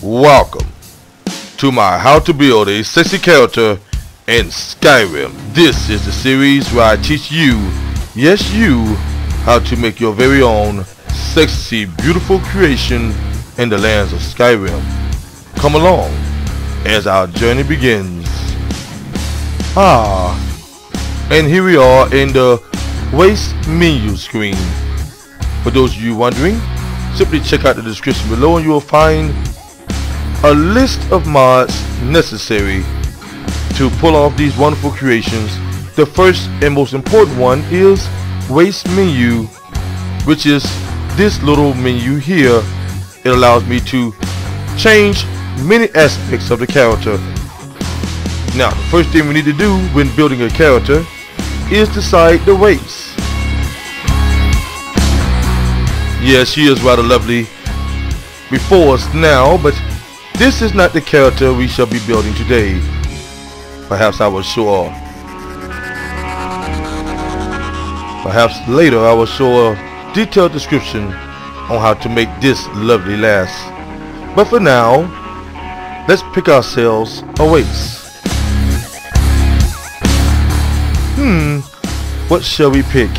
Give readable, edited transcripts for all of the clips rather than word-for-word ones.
Welcome to my How to Build a Sexy Character in Skyrim. This is the series where I teach you, yes you, how to make your very own sexy, beautiful creation in the lands of Skyrim. Come along as our journey begins. And here we are in the Waste menu screen. For those of you wondering, simply check out the description below and you will find a list of mods necessary to pull off these wonderful creations. The first and most important one is Waste menu, which is this little menu here. It allows me to change many aspects of the character. Now, the first thing we need to do when building a character is decide the race. Yes, she is rather lovely before us now, but this is not the character we shall be building today. Perhaps I will show perhaps later I will show a detailed description on how to make this lovely lass. But for now, let's pick ourselves a race. What shall we pick?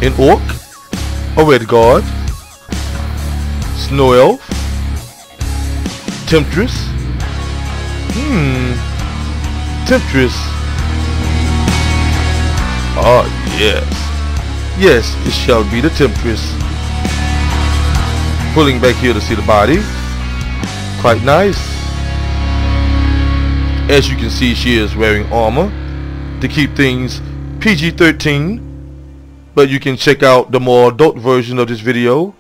An orc? A red guard? Snow elf? Temptress? Temptress. Oh yes. Yes, it shall be the Temptress. Pulling back here to see the body. Quite nice. As you can see, she is wearing armor to keep things PG-13. But you can check out the more adult version of this video.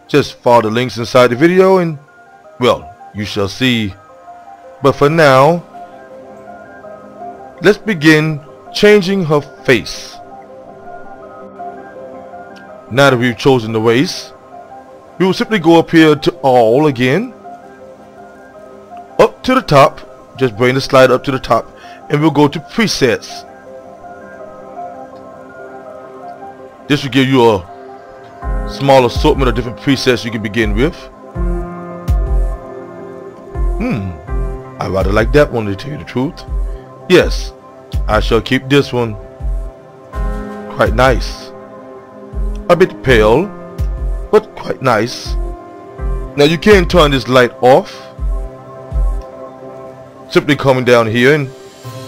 Just follow the links inside the video and, well, you shall see. But for now, let's begin changing her face. Now that we've chosen the race, we will simply go up here to all again. Up to the top. Just bring the slide up to the top and we'll go to presets. This will give you a small assortment of different presets you can begin with. I rather like that one, to tell you the truth. Yes, I shall keep this one. Quite nice. A bit pale, but quite nice. Now you can turn this light off. Simply coming down here and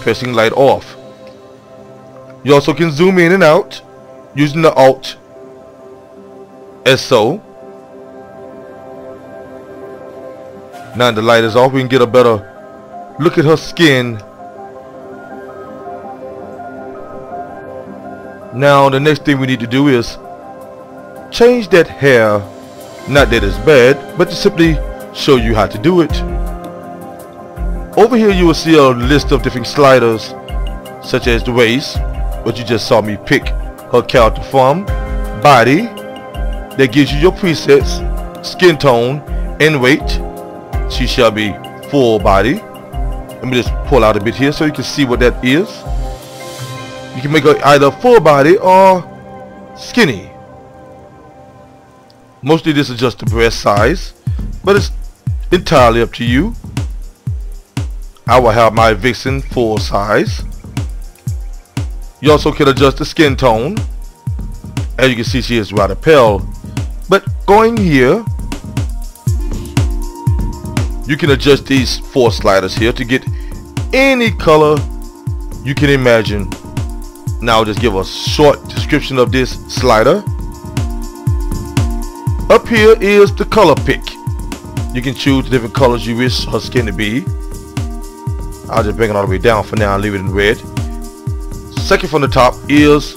pressing light off. You also can zoom in and out using the Alt as so. Now the light is off, we can get a better look at her skin. Now the next thing we need to do is change that hair. Not that it's bad, but to simply show you how to do it. Over here you will see a list of different sliders, such as the race, what you just saw me pick her character from, body, that gives you your presets, skin tone, and weight. She shall be full body. Let me just pull out a bit here so you can see what that is. You can make her either full body or skinny. Mostly this is just the breast size, but it's entirely up to you. I will have my vixen full size. You also can adjust the skin tone. As you can see, she is rather pale. But going here, you can adjust these 4 sliders here to get any color you can imagine. Now I'll just give a short description of this slider. Up here is the color pick. You can choose the different colors you wish her skin to be. I'll just bring it all the way down for now and leave it in red. Second from the top is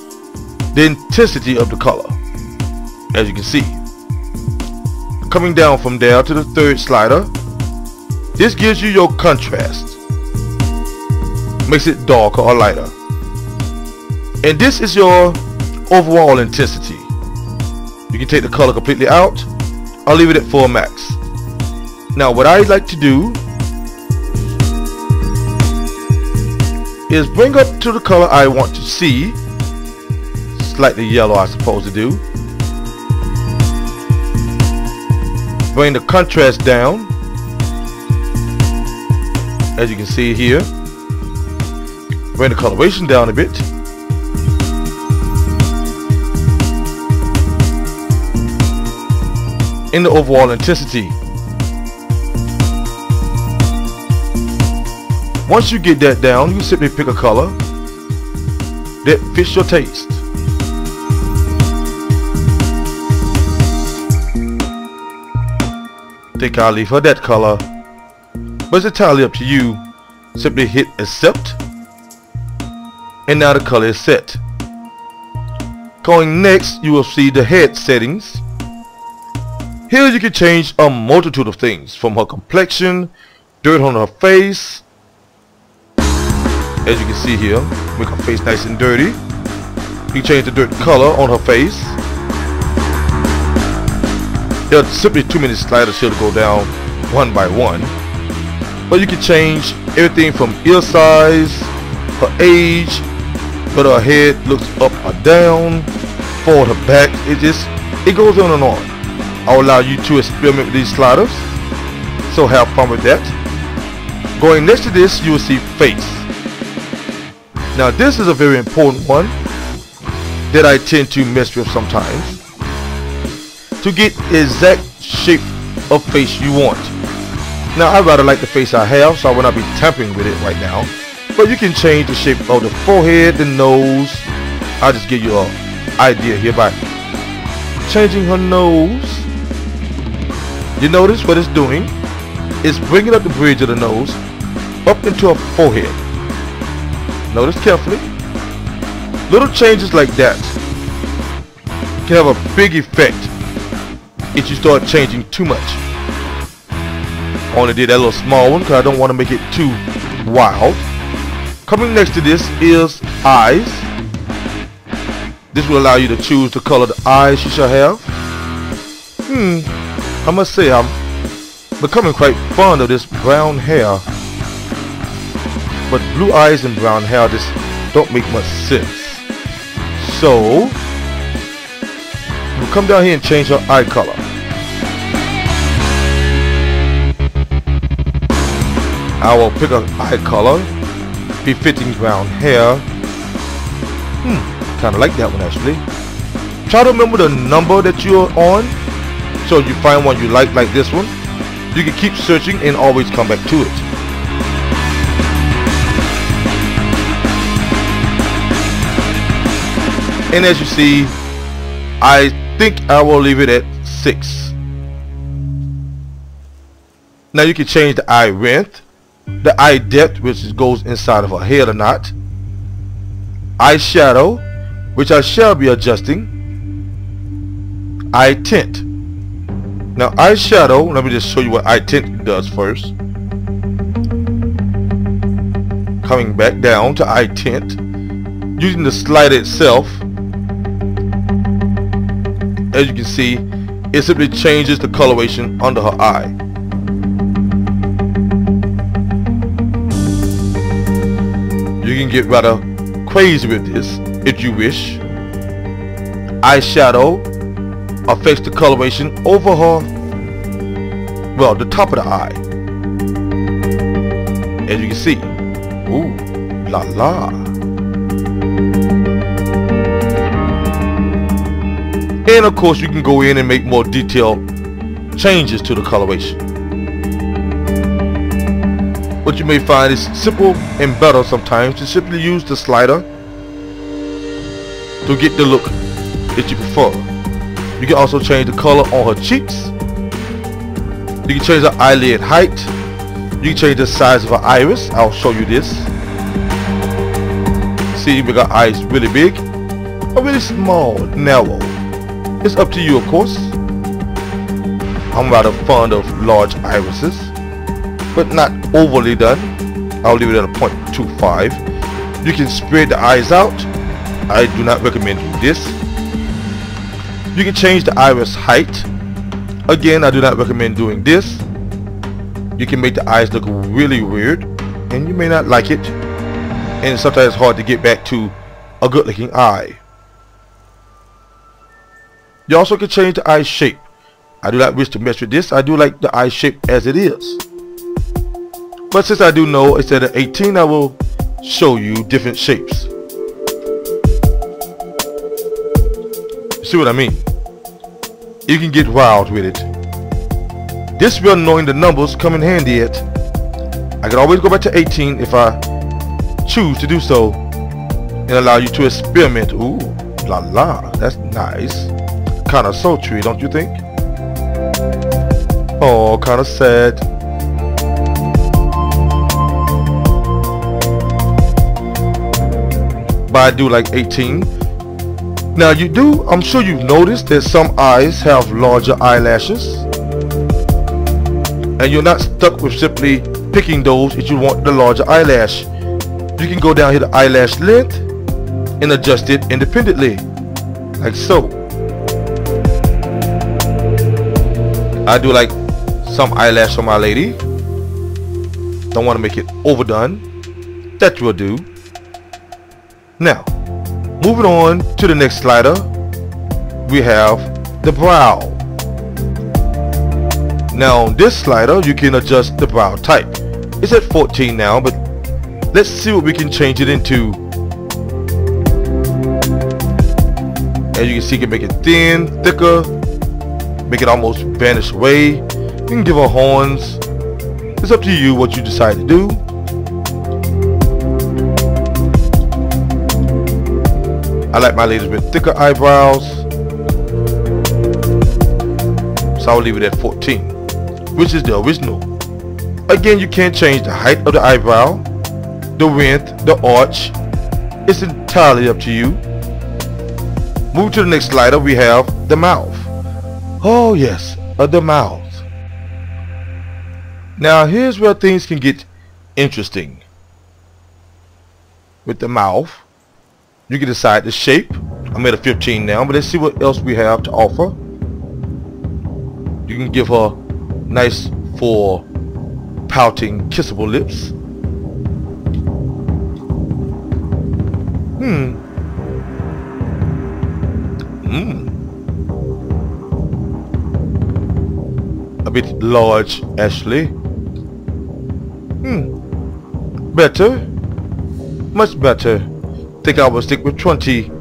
the intensity of the color. As you can see. Coming down from there to the third slider, this gives you your contrast. Makes it darker or lighter. And this is your overall intensity. You can take the color completely out. I'll leave it at full max. Now what I like to do is bring up to the color I want to see. Slightly yellow, I suppose to do. bring the contrast down as you can see here. Bring the coloration down a bit. In the overall intensity. Once you get that down, you simply pick a color that fits your taste. Think I'll leave her that color, but it's entirely up to you. Simply hit accept, and now the color is set. Going next, you will see the head settings. Here you can change a multitude of things, from her complexion, dirt on her face. As you can see here, make her face nice and dirty. You can change the dirt color on her face. There are simply too many sliders here to go down one by one. But you can change everything from ear size, her age, whether her head looks up or down, forward or back. It goes on and on. I'll allow you to experiment with these sliders, so have fun with that. Going next to this, you will see face. Now this is a very important one that I tend to mess with sometimes, to get the exact shape of face you want. Now I rather like the face I have, so I will not be tampering with it right now, but you can change the shape of the forehead, the nose. I'll just give you an idea here by changing her nose. You notice what it's doing is bringing up the bridge of the nose up into her forehead. Notice carefully. Little changes like that can have a big effect if you start changing too much. I only did that little small one because I don't want to make it too wild. Coming next to this is eyes. This will allow you to choose the color of the eyes you shall have. I must say I'm becoming quite fond of this brown hair. But blue eyes and brown hair just don't make much sense. So we'll come down here and change her eye color. I will pick an eye color befitting brown hair. Kinda like that one actually. Try to remember the number that you're on, so you find one you like this one. You can keep searching and always come back to it. And as you see, I think I will leave it at 6. Now you can change the eye length, the eye depth, which goes inside of her head or not, eye shadow, which I shall be adjusting, eye tint. Now eye shadow, let me just show you what eye tint does first. Coming back down to eye tint, using the slider itself. As you can see, it simply changes the coloration under her eye. You can get rather crazy with this if you wish. Eyeshadow affects the coloration over her, well, the top of the eye. As you can see, ooh, la la. And of course you can go in and make more detailed changes to the coloration. What you may find is simple and better sometimes to simply use the slider to get the look that you prefer. You can also change the color on her cheeks. You can change the eyelid height. You can change the size of her iris. I'll show you this. See, we got eyes really big or really small, narrow. It's up to you, of course. I'm rather fond of large irises, but not overly done. I'll leave it at a 0.25. You can spread the eyes out. I do not recommend doing this. You can change the iris height. Again, I do not recommend doing this. You can make the eyes look really weird, and you may not like it. And sometimes it's hard to get back to a good looking eye. You also can change the eye shape. I do not wish to mess with this. I do like the eye shape as it is. But since I do know instead of 18, I will show you different shapes. See what I mean? You can get wild with it. This way, knowing the numbers come in handy at. I can always go back to 18 if I choose to do so, and allow you to experiment. Ooh, la la, that's nice. Kind of sultry, don't you think? Oh, kind of sad. But I do like 18. Now I'm sure you've noticed that some eyes have larger eyelashes, and you're not stuck with simply picking those if you want the larger eyelash. You can go down here to eyelash length and adjust it independently, like so. I do like some eyelash on my lady. Don't want to make it overdone. That will do. Now, moving on to the next slider, we have the brow. Now on this slider, you can adjust the brow type. It's at 14 now, but let's see what we can change it into. As you can see, you can make it thin, thicker, make it almost vanish away. You can give her horns. It's up to you what you decide to do. I like my ladies with thicker eyebrows, so I'll leave it at 14, which is the original. Again, you can't change the height of the eyebrow, the width, the arch. It's entirely up to you. Move to the next slider, we have the mouth. Oh yes, the mouth. Now here's where things can get interesting. With the mouth, you can decide the shape. I'm at a 15 now, but let's see what else we have to offer. You can give her nice full pouting kissable lips. A bit large, actually. Better. Much better. Think I will stick with 20.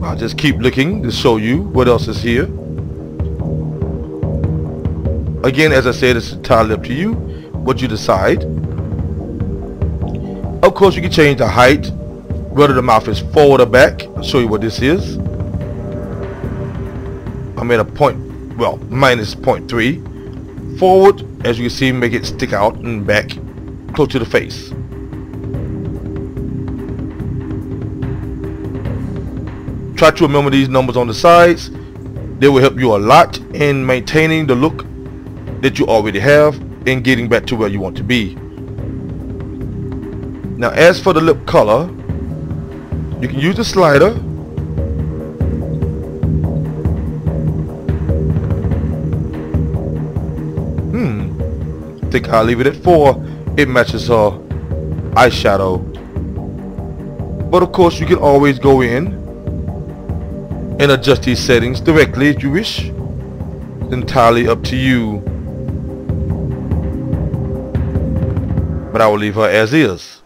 I'll just keep looking to show you what else is here. Again, as I said, it's entirely up to you what you decide. Of course, you can change the height, whether the mouth is forward or back. I'll show you what this is. I'm at a minus 0.3. Forward, as you can see, make it stick out, and back, close to the face. Try to remember these numbers on the sides. They will help you a lot in maintaining the look that you already have and getting back to where you want to be. Now as for the lip color, you can use the slider. I think I'll leave it at 4. It matches her eyeshadow. But of course you can always go in and adjust these settings directly if you wish. It's entirely up to you. But I will leave her as is.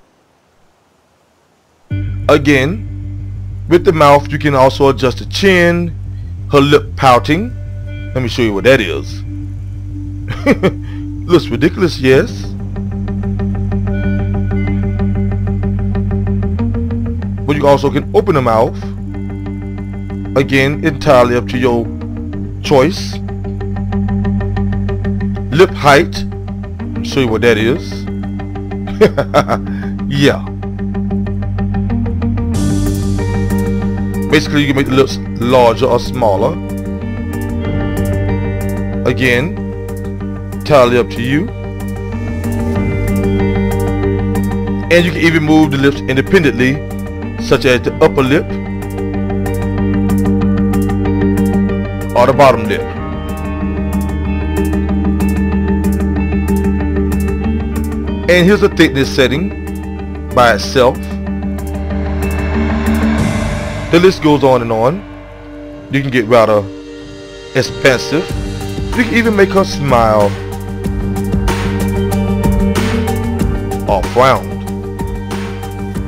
Again, with the mouth you can also adjust the chin, her lip pouting. Let me show you what that is. Looks ridiculous, yes. But you also can open the mouth. Again, entirely up to your choice. Lip height. I'll show you what that is. Yeah. Basically, you can make the lips larger or smaller. Again, entirely up to you. And you can even move the lips independently, such as the upper lip or the bottom lip. And here's the thickness setting by itself. The list goes on and on. You can get rather expansive. You can even make her smile. or frowned.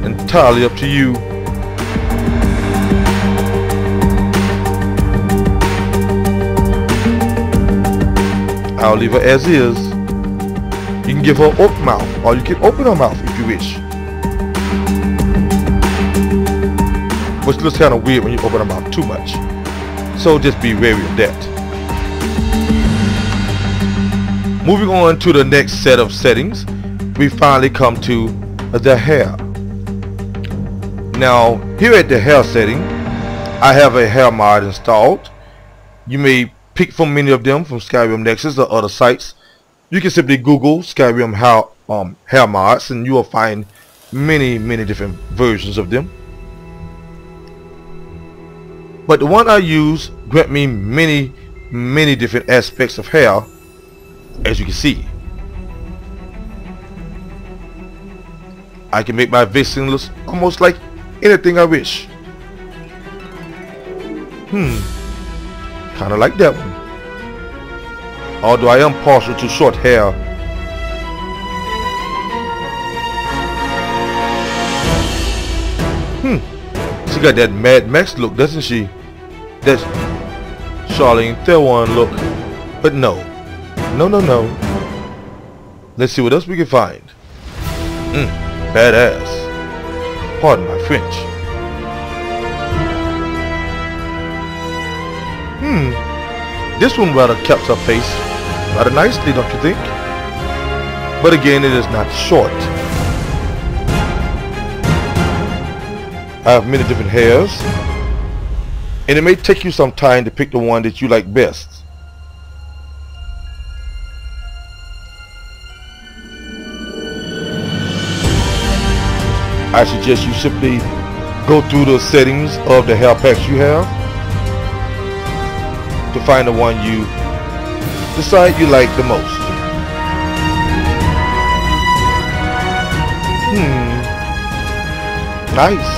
Entirely up to you. I'll leave her as is. You can give her open mouth, or you can open her mouth if you wish. Which looks kind of weird when you open her mouth too much. So just be wary of that. Moving on to the next set of settings, we finally come to the hair. Now here at the hair setting, I have a hair mod installed. You may pick from many of them from Skyrim Nexus or other sites. You can simply Google Skyrim hair mods and you will find many different versions of them. But the one I use grant me many different aspects of hair, as you can see. I can make my vixen look almost like anything I wish. Kinda like that one. Although I am partial to short hair. She got that Mad Max look, doesn't she? That Charlene Theron look. But no. Let's see what else we can find. Badass. Pardon my French. This one rather kept her face rather nicely, don't you think? But again, it is not short. I have many different hairs, and it may take you some time to pick the one that you like best. I suggest you simply go through the settings of the hair packs you have to find the one you decide you like the most. Nice.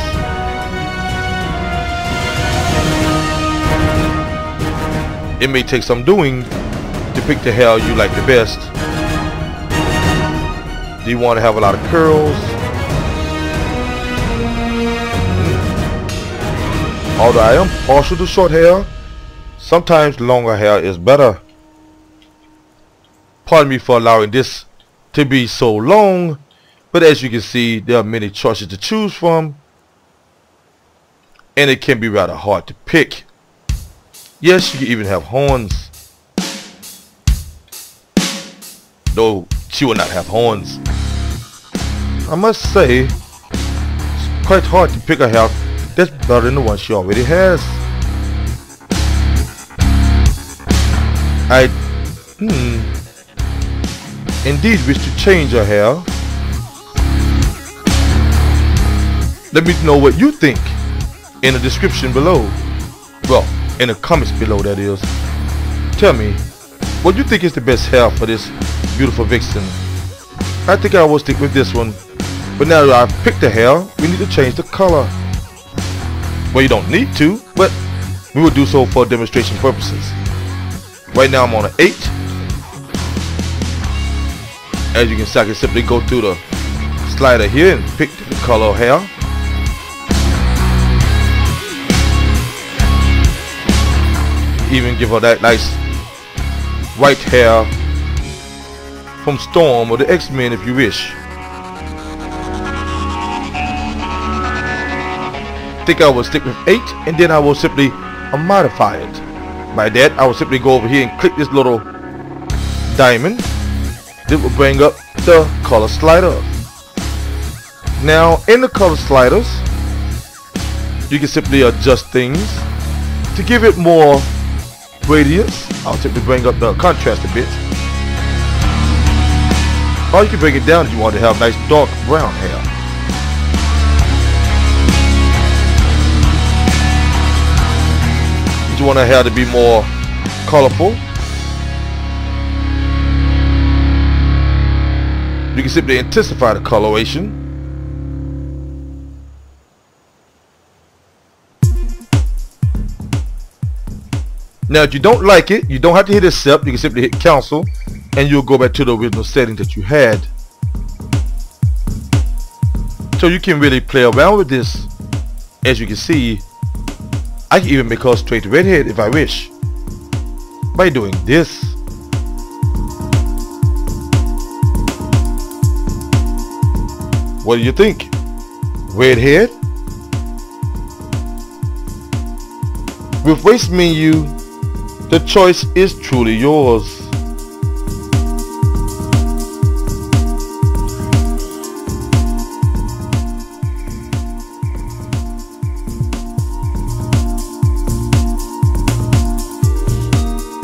It may take some doing to pick the hair you like the best. Do you want to have a lot of curls? Although I am partial to short hair, sometimes longer hair is better. Pardon me for allowing this to be so long, but as you can see, there are many choices to choose from, and it can be rather hard to pick. Yes, you can even have horns, though she will not have horns. I must say, it's quite hard to pick a hair that's better than the one she already has. I indeed wish to change her hair. Let me know what you think in the description below. Well, in the comments below, that is. Tell me what you think is the best hair for this beautiful vixen. I think I will stick with this one, but now that I've picked the hair, we need to change the color. Well, you don't need to, but we will do so for demonstration purposes. Right now I'm on an 8. As you can see, I can simply go through the slider here and pick the color of hair. Even give her that nice white hair from Storm or the X-Men if you wish. I think I will stick with 8, and then I will simply modify it. By that, I will simply go over here and click this little diamond. This will bring up the color slider. Now in the color sliders, you can simply adjust things to give it more radiance. I'll simply bring up the contrast a bit, or you can bring it down if you want to have nice dark brown hair. If you want her hair to be more colorful, you can simply intensify the coloration. Now if you don't like it, you don't have to hit accept. You can simply hit cancel and you'll go back to the original setting that you had. So you can really play around with this. As you can see, I can even make her straight redhead if I wish by doing this. What do you think? Redhead? With waist menu, the choice is truly yours.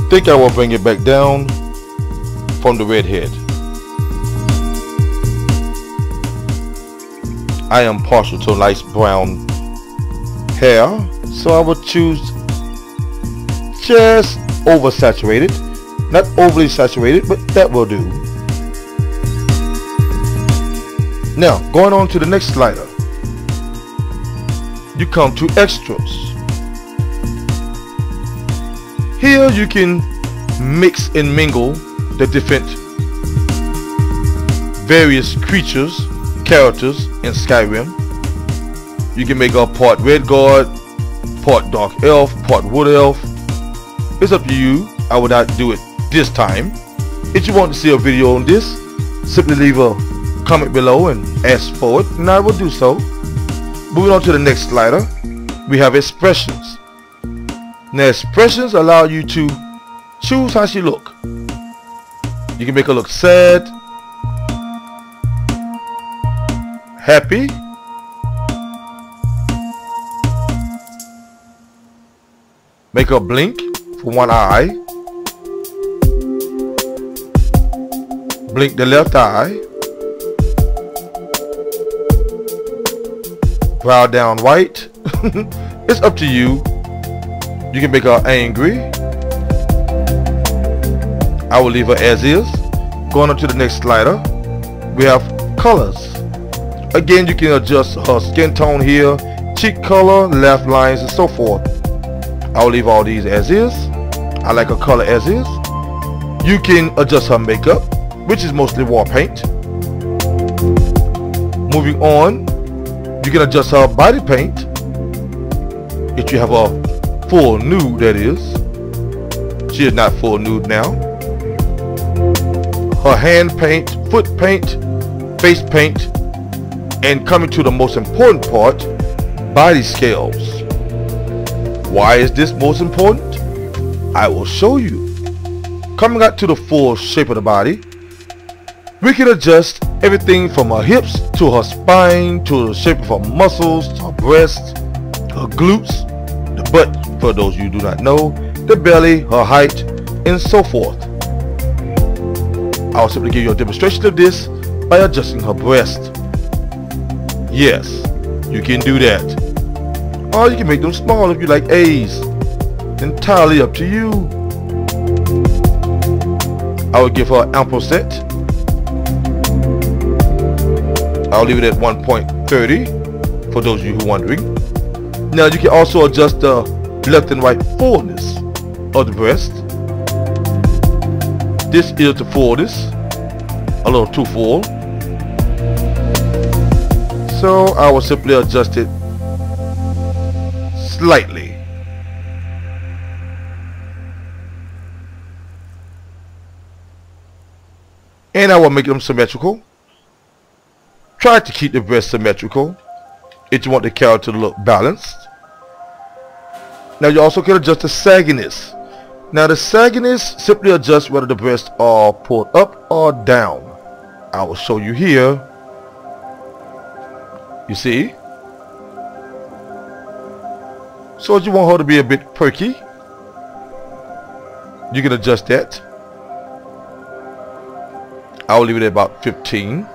Think I will bring it back down from the redhead. I am partial to nice brown hair, so I will choose just oversaturated, not overly saturated, but that will do. Now going on to the next slider, you come to extras. Here you can mix and mingle the different various creatures, characters in Skyrim. You can make a part red guard, part dark elf, part wood elf. It's up to you. I would not do it this time. If you want to see a video on this, simply leave a comment below and ask for it, and I will do so. Moving on to the next slider, we have expressions. Now expressions allow you to choose how she look. You can make her look sad, happy, make her blink for one eye, blink the left eye, brow down white. It's up to you. You can make her angry. I will leave her as is. Going on to the next slider, we have colors. Again, you can adjust her skin tone here, cheek color, laugh lines, and so forth. I will leave all these as is. I like her color as is. You can adjust her makeup, which is mostly war paint. Moving on, you can adjust her body paint. If you have a full nude, that is. She is not full nude now. Her hand paint, foot paint, face paint, and coming to the most important part, body scales. Why is this most important? I will show you. Coming out to the full shape of the body, we can adjust everything from her hips to her spine to the shape of her muscles, her breasts, her glutes, the butt for those you do not know, the belly, her height, and so forth. I'll simply give you a demonstration of this by adjusting her breast. Yes, you can do that. Or you can make them small if you like A's. Entirely up to you. I will give her an ample set. I'll leave it at 1.30 for those of you who are wondering. Now you can also adjust the left and right fullness of the breast. This is the fullness, a little too full. So I will simply adjust it slightly. And I will make them symmetrical. Try to keep the breast symmetrical if you want the character to look balanced. Now you also can adjust the sagginess. Now the sagginess simply adjusts whether the breasts are pulled up or down. I will show you here. You see? So if you want her to be a bit perky, you can adjust that. I will leave it at about 15.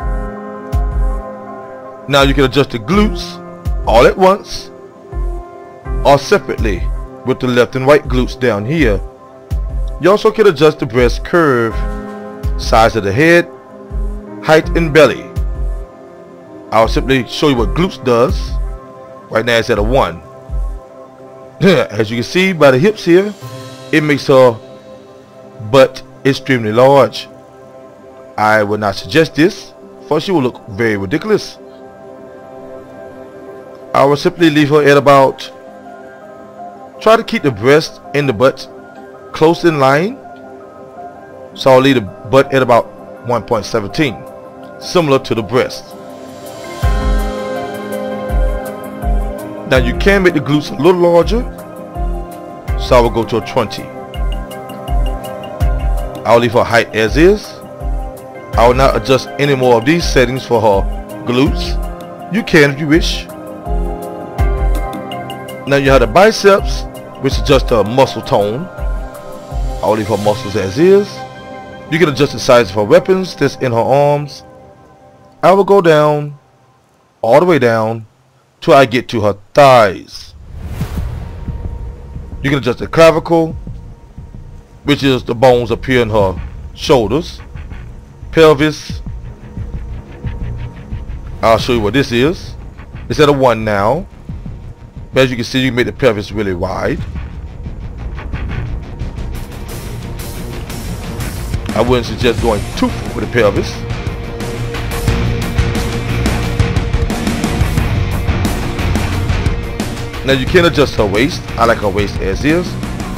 Now you can adjust the glutes all at once or separately with the left and right glutes down here. You also can adjust the breast curve, size of the head, height, and belly. I'll simply show you what glutes does. Right now it's at a 1. As you can see by the hips here, it makes her butt extremely large. I would not suggest this, for she will look very ridiculous. I will simply leave her at about, try to keep the breast and the butt close in line. So I'll leave the butt at about 1.17, similar to the breast. Now you can make the glutes a little larger, so I will go to a 20. I'll leave her height as is. I will not adjust any more of these settings for her glutes. You can if you wish. Now you have the biceps, which adjusts her muscle tone. I'll leave her muscles as is. You can adjust the size of her weapons that's in her arms. I will go down, all the way down, till I get to her thighs. You can adjust the clavicle, which is the bones up here in her shoulders, pelvis. I'll show you what this is. It's at a 1 now. But as you can see, you can make the pelvis really wide. I wouldn't suggest going too full with the pelvis. Now you can adjust her waist. I like her waist as is,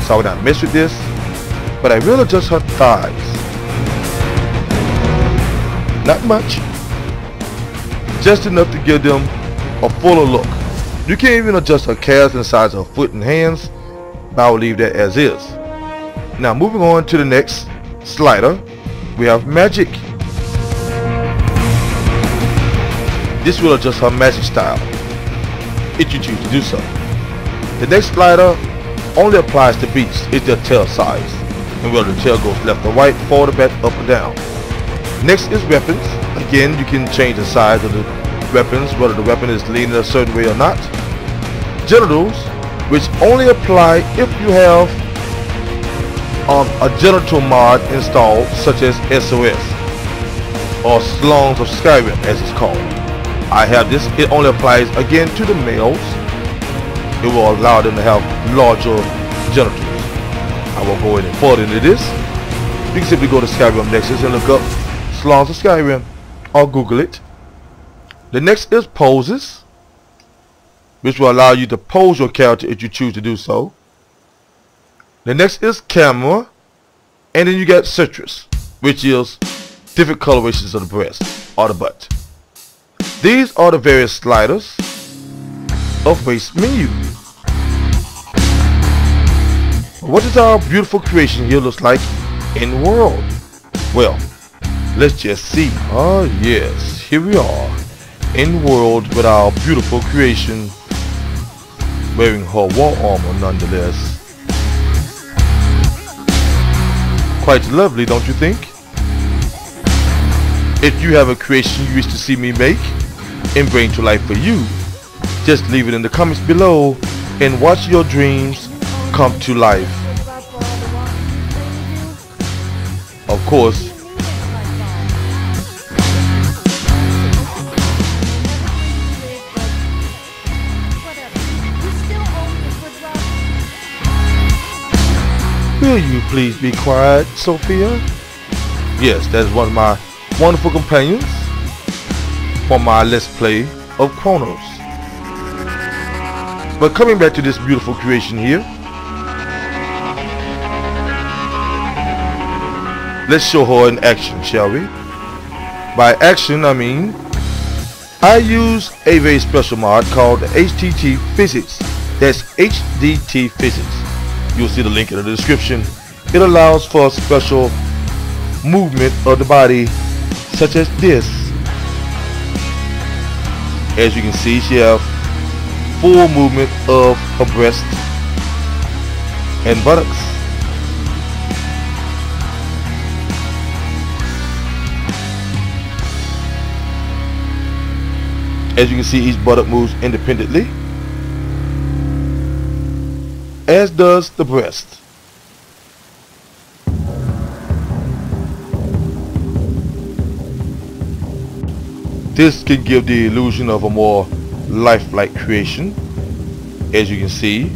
so I will not mess with this. But I will adjust her thighs. Not much. Just enough to give them a fuller look. You can't even adjust her calves and the size of her foot and hands, but I will leave that as is. Now moving on to the next slider, we have magic. This will adjust her magic style, if you choose to do so. The next slider only applies to beasts. It's their tail size, and whether the tail goes left or right, forward or back, up or down. Next is weapons. Again, you can change the size of the weapons, whether the weapon is leaning a certain way or not. Genitals, which only apply if you have a genital mod installed, such as SOS or Slums of Skyrim as it's called. I have this. It only applies again to the males. It will allow them to have larger genitals. I won't go any further into this. You can simply go to Skyrim Nexus and look up Slums of Skyrim or Google it. The next is poses, which will allow you to pose your character if you choose to do so. The next is camera, and then you got citrus, which is different colorations of the breast or the butt. These are the various sliders of waist menu. What does our beautiful creation here looks like in world? Well, let's just see. Oh yes, here we are in world with our beautiful creation, wearing her war armor nonetheless. Quite lovely, don't you think? If you have a creation you wish to see me make and bring to life for you, just leave it in the comments below and watch your dreams come to life. Of course, will you please be quiet, Sophia? Yes, that is one of my wonderful companions for my Let's Play of Chronos. But coming back to this beautiful creation here, let's show her in action, shall we? By action, I mean I use a very special mod called the HDT Physics. That's HDT Physics. You'll see the link in the description. It allows for a special movement of the body, such as this. As you can see, she has full movement of her breast and buttocks. As you can see, each buttock moves independently, as does the breast. This can give the illusion of a more lifelike creation, as you can see,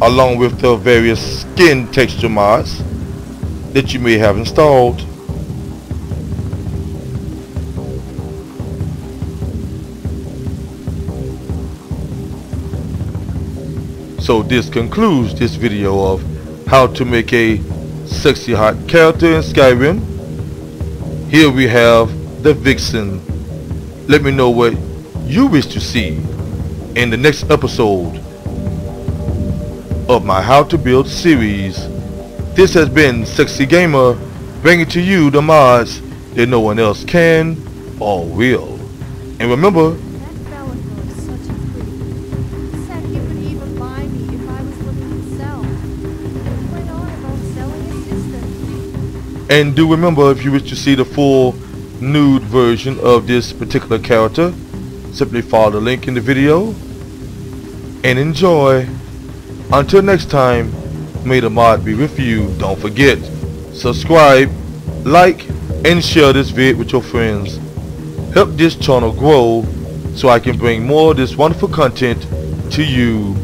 along with the various skin texture mods that you may have installed. So this concludes this video of how to make a sexy hot character in Skyrim. Here we have the Vixen. Let me know what you wish to see in the next episode of my How to Build series. This has been Sexy Gamer, bringing to you the mods that no one else can or will. And remember, That fella looks such a creep. He said he would even buy me if I was looking to sell. He went on about selling his sister. and do remember, if you wish to see the full nude version of this particular character, simply follow the link in the video and enjoy. Until next time, may the mod be with you. Don't forget, subscribe, like, and share this vid with your friends. Help this channel grow so I can bring more of this wonderful content to you.